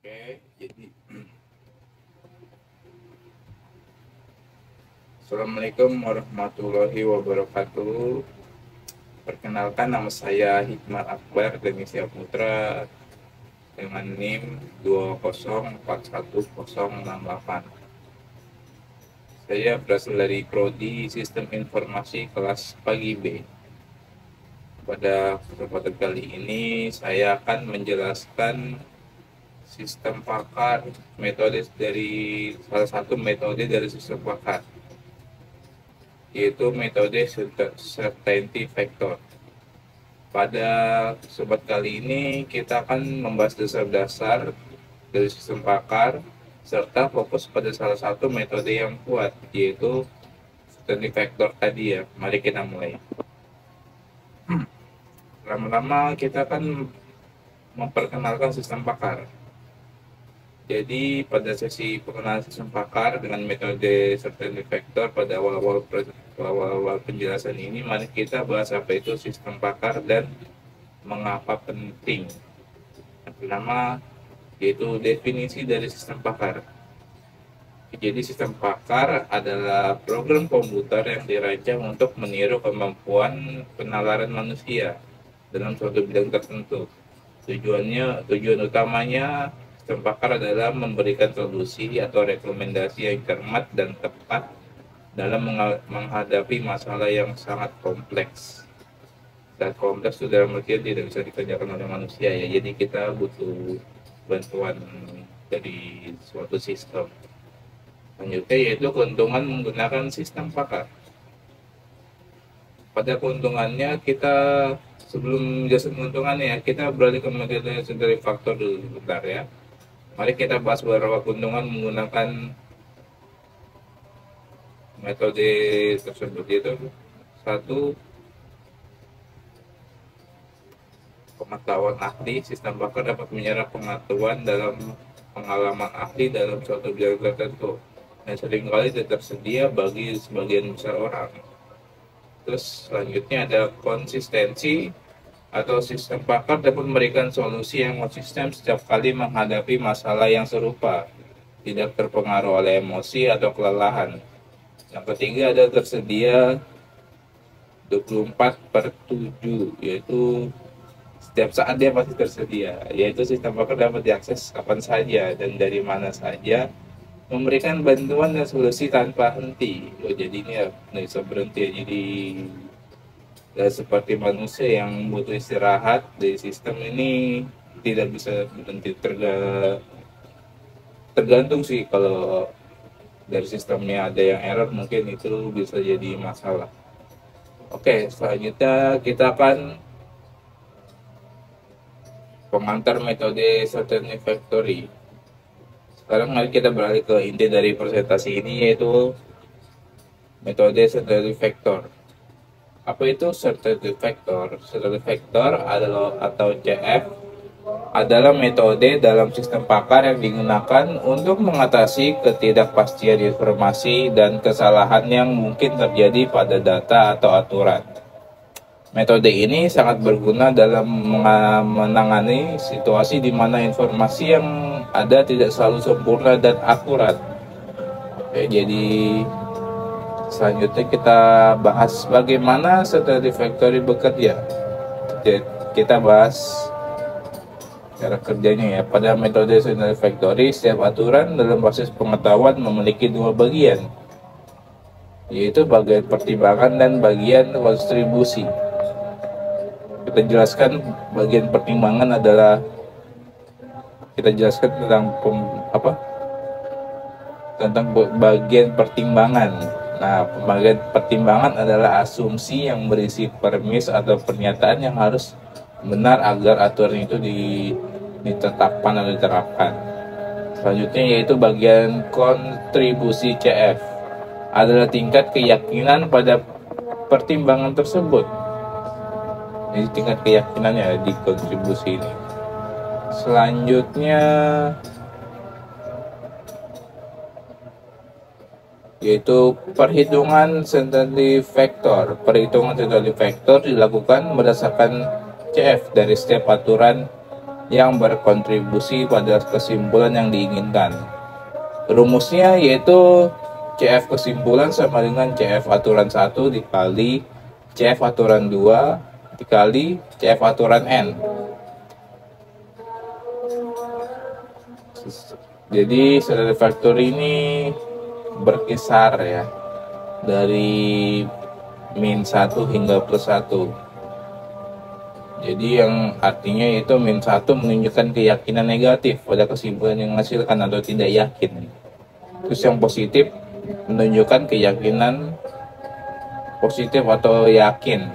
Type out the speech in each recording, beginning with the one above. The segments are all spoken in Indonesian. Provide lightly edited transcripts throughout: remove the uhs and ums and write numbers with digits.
Oke, jadi Assalamualaikum warahmatullahi wabarakatuh. Perkenalkan, nama saya Hikmat Akbar Demisya Putra dengan NIM 2041068. Saya berasal dari Prodi Sistem Informasi kelas pagi B. Pada kesempatan kali ini saya akan menjelaskan sistem pakar, metode dari salah satu metode dari sistem pakar, yaitu metode certainty factor. Pada sobat kali ini kita akan membahas dasar-dasar dari sistem pakar serta fokus pada salah satu metode yang kuat, yaitu certainty factor tadi ya. Mari kita mulai. Lama-lama kita akan memperkenalkan sistem pakar. Jadi pada sesi pengenalan sistem pakar dengan metode certainty factor pada awal-awal penjelasan ini, mari kita bahas apa itu sistem pakar dan mengapa penting. Yang pertama yaitu definisi dari sistem pakar. Jadi sistem pakar adalah program komputer yang dirancang untuk meniru kemampuan penalaran manusia dalam suatu bidang tertentu. Tujuan utamanya sistem pakar adalah memberikan solusi atau rekomendasi yang cermat dan tepat dalam menghadapi masalah yang sangat kompleks. Dan kompleks itu dalam artian tidak bisa dikerjakan oleh manusia ya. Jadi kita butuh bantuan dari suatu sistem. Selanjutnya yaitu keuntungan menggunakan sistem pakar. Pada keuntungannya sebelum menjelaskan keuntungannya kita beralih ke metode certainty factor dulu sebentar ya. Mari kita bahas beberapa keuntungan menggunakan metode tersebut, yaitu satu, pengetahuan ahli. Sistem pakar dapat menyerap pengetahuan dalam pengalaman ahli dalam suatu bidang tertentu dan seringkali tidak tersedia bagi sebagian besar orang. Terus selanjutnya ada konsistensi, atau sistem pakar dapat memberikan solusi yang konsisten setiap kali menghadapi masalah yang serupa, tidak terpengaruh oleh emosi atau kelelahan. Yang ketiga ada tersedia 24/7, yaitu setiap saat dia pasti tersedia, yaitu sistem pakar dapat diakses kapan saja dan dari mana saja, memberikan bantuan dan solusi tanpa henti. Jadi ini ya nggak bisa berhenti ya. Jadi seperti manusia yang butuh istirahat, di sistem ini tidak bisa berhenti. Tergantung sih, kalau dari sistemnya ada yang error mungkin itu bisa jadi masalah. Oke, selanjutnya kita akan pengantar metode certainty factory. Sekarang mari kita beralih ke inti dari presentasi ini, yaitu metode certainty factor. Apa itu certainty factor? Certainty factor adalah, atau CF, adalah metode dalam sistem pakar yang digunakan untuk mengatasi ketidakpastian informasi dan kesalahan yang mungkin terjadi pada data atau aturan. Metode ini sangat berguna dalam menangani situasi di mana informasi yang ada tidak selalu sempurna dan akurat. Oke, jadi selanjutnya kita bahas bagaimana certainty factory bekerja. Kita bahas cara kerjanya ya. Pada metode certainty factory, setiap aturan dalam proses pengetahuan memiliki dua bagian, yaitu bagian pertimbangan dan bagian kontribusi. Kita jelaskan bagian pertimbangan adalah, kita jelaskan tentang bagian pertimbangan. Nah, bagian pertimbangan adalah asumsi yang berisi premis atau pernyataan yang harus benar agar aturan itu ditetapkan atau diterapkan. Selanjutnya yaitu bagian kontribusi CF, adalah tingkat keyakinan pada pertimbangan tersebut. Jadi tingkat keyakinannya di kontribusi ini. Selanjutnya yaitu perhitungan certainty factor. Perhitungan certainty factor dilakukan berdasarkan CF dari setiap aturan yang berkontribusi pada kesimpulan yang diinginkan. Rumusnya yaitu CF kesimpulan sama dengan CF aturan 1 dikali CF aturan 2 dikali CF aturan N. Jadi standard factor ini berkisar ya dari min 1 hingga plus 1. Jadi yang artinya itu min 1 menunjukkan keyakinan negatif pada kesimpulan yang menghasilkan atau tidak yakin. Terus yang positif menunjukkan keyakinan positif atau yakin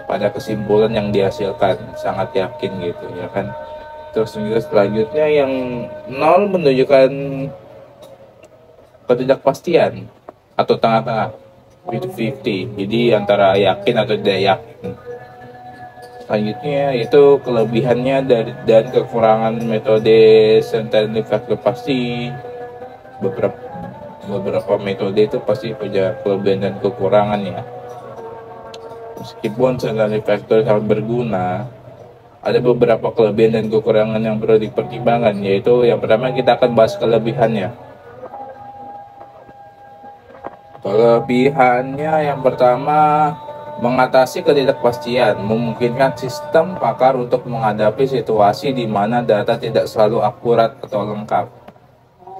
pada kesimpulan yang dihasilkan, sangat yakin gitu ya kan. Terus selanjutnya yang 0 menunjukkan ketidakpastian atau tengah-tengah, 50-50, jadi antara yakin atau tidak yakin. Selanjutnya itu kelebihannya dan kekurangan metode standard factor. Pasti beberapa metode itu pasti punya kelebihan dan kekurangan ya. Meskipun standard factor sangat berguna, ada beberapa kelebihan dan kekurangan yang perlu dipertimbangkan, yaitu yang pertama kita akan bahas kelebihannya. Kelebihannya yang pertama, mengatasi ketidakpastian, memungkinkan sistem pakar untuk menghadapi situasi di mana data tidak selalu akurat atau lengkap.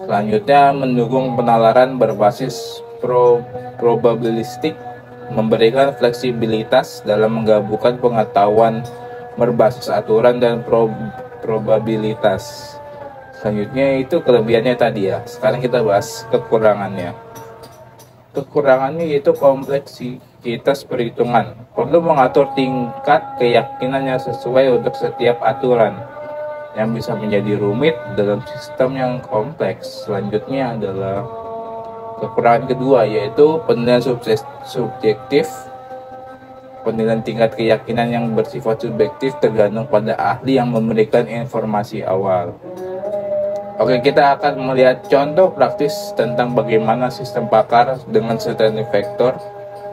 Selanjutnya, mendukung penalaran berbasis probabilistik, memberikan fleksibilitas dalam menggabungkan pengetahuan berbasis aturan dan probabilitas. Selanjutnya itu kelebihannya tadi ya. Sekarang kita bahas kekurangannya. Kekurangannya yaitu kompleksitas perhitungan. Perlu mengatur tingkat keyakinannya sesuai untuk setiap aturan, yang bisa menjadi rumit dalam sistem yang kompleks. Selanjutnya adalah kekurangan kedua, yaitu penilaian subjektif. Penilaian tingkat keyakinan yang bersifat subjektif tergantung pada ahli yang memberikan informasi awal. Oke, kita akan melihat contoh praktis tentang bagaimana sistem pakar dengan standard factor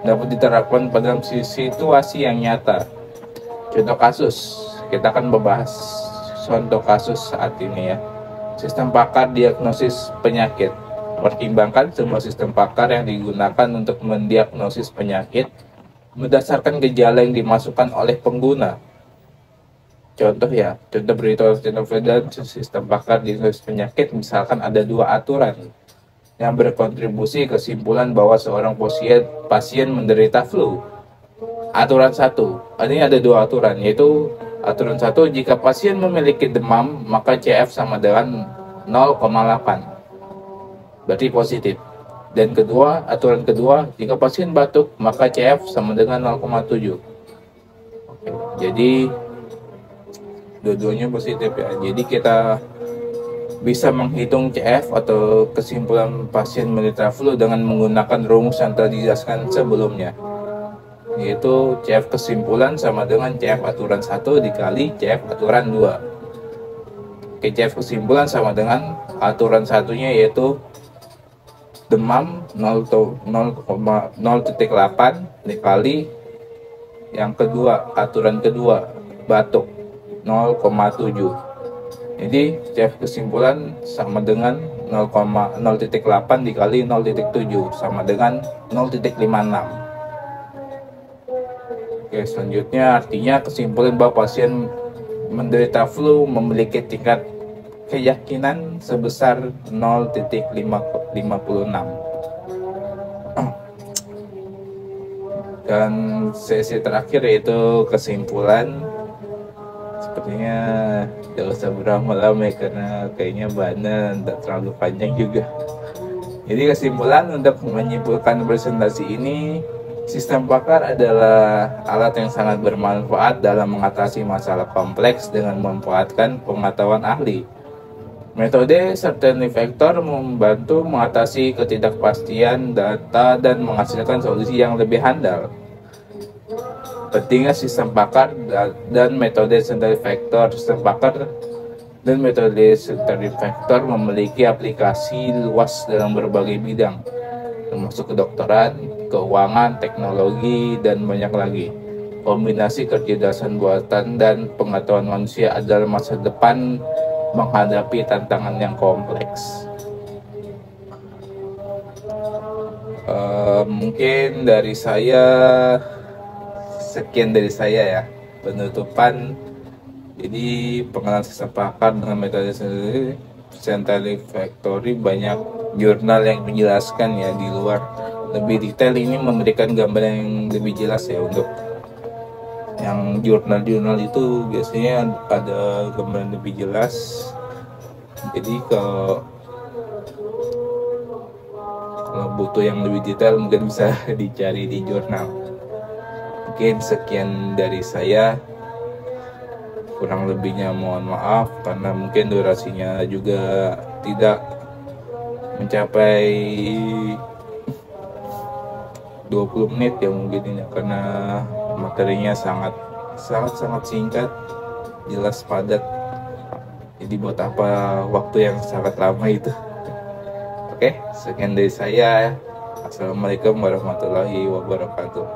dapat diterapkan pada situasi yang nyata. Contoh kasus, kita akan membahas contoh kasus saat ini ya. Sistem pakar diagnosis penyakit. Pertimbangkan sebuah sistem pakar yang digunakan untuk mendiagnosis penyakit berdasarkan gejala yang dimasukkan oleh pengguna. Contoh ya, contoh beritahu dan sistem pakar diagnosis penyakit, misalkan ada dua aturan yang berkontribusi kesimpulan bahwa seorang pasien menderita flu. Aturan 1, ini ada dua aturan, yaitu aturan 1, jika pasien memiliki demam, maka CF sama dengan 0,8. Berarti positif. Dan kedua, aturan kedua, jika pasien batuk, maka CF sama dengan 0,7. Oke, jadi dua-duanya positif ya. Jadi kita bisa menghitung CF atau kesimpulan pasien menderita flu dengan menggunakan rumus yang telah dijelaskan sebelumnya, yaitu CF kesimpulan sama dengan CF aturan 1 dikali CF aturan 2. Oke, CF kesimpulan sama dengan aturan satunya yaitu demam 0,8 dikali yang kedua, aturan kedua, batuk 0,7. Jadi CF kesimpulan sama dengan 0,8 dikali 0,7 sama dengan 0,56. Oke, selanjutnya artinya kesimpulan bahwa pasien menderita flu memiliki tingkat keyakinan sebesar 0,56. Dan sesi terakhir yaitu kesimpulan. Sepertinya tidak usah berlama-lama karena kayaknya bahannya tidak terlalu panjang juga. Jadi kesimpulan untuk menyimpulkan presentasi ini, sistem pakar adalah alat yang sangat bermanfaat dalam mengatasi masalah kompleks dengan memanfaatkan pengetahuan ahli. Metode certainty factor membantu mengatasi ketidakpastian data dan menghasilkan solusi yang lebih handal. Pentingnya sistem pakar dan metode standard factor. Sistem pakar dan metode standard factor memiliki aplikasi luas dalam berbagai bidang, termasuk kedokteran, keuangan, teknologi, dan banyak lagi. Kombinasi kecerdasan buatan dan pengetahuan manusia adalah masa depan menghadapi tantangan yang kompleks. Mungkin dari saya sekian dari saya ya, penutupan. Jadi pengenalan sistem pakar dengan metode Centrally Factory, banyak jurnal yang menjelaskan ya di luar lebih detail, ini memberikan gambaran yang lebih jelas ya. Untuk yang jurnal-jurnal itu biasanya ada gambaran lebih jelas. Jadi kalau butuh yang lebih detail mungkin bisa dicari di jurnal. Mungkin sekian dari saya, kurang lebihnya mohon maaf karena mungkin durasinya juga tidak mencapai 20 menit ya mungkin ini, karena materinya sangat singkat, jelas, padat. Jadi buat apa waktu yang sangat lama itu. Oke, sekian dari saya. Assalamualaikum warahmatullahi wabarakatuh.